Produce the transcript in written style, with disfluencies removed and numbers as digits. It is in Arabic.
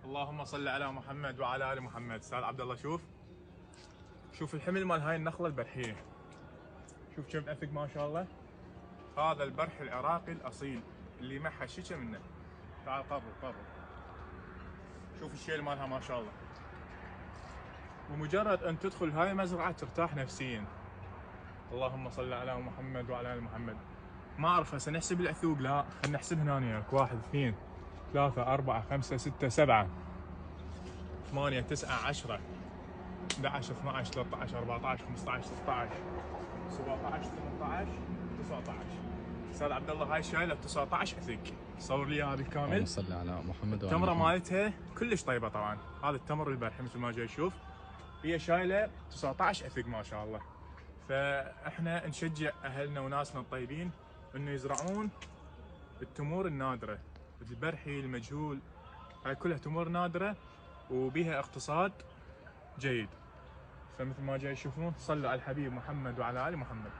اللهم صل على محمد وعلى ال محمد. استاذ عبد الله شوف الحمل مال هاي النخله البرحيه، شوف كم افق ما شاء الله. هذا البرح العراقي الاصيل اللي ما حشيشه منه. تعال قرب. شوف الشيل مالها ما شاء الله. بمجرد ان تدخل هاي المزرعه ترتاح نفسيا. اللهم صل على محمد وعلى ال محمد. ما اعرف هسه نحسب العثوق، لا خلينا نحسب هنا وياك. 1 2 3 4 5 6 7 8 9 10 11 12 13 14 15 16 17 18 19. استاذ عبد الله هاي شايله 19 اثق. صور لي هذا الكامل. اللهم صل على محمد وعلى التمره محمد. مالتها كلش طيبه طبعا. هذا التمر البرحي مثل ما جاي تشوف، هي شايله 19 اثق ما شاء الله. فاحنا نشجع اهلنا وناسنا الطيبين انه يزرعون التمور النادره، البرحي المجهول، هاي كلها تمور نادره وبيها اقتصاد جيد. فمثل ما جاي تشوفون، صلوا على الحبيب محمد وعلى ال محمد.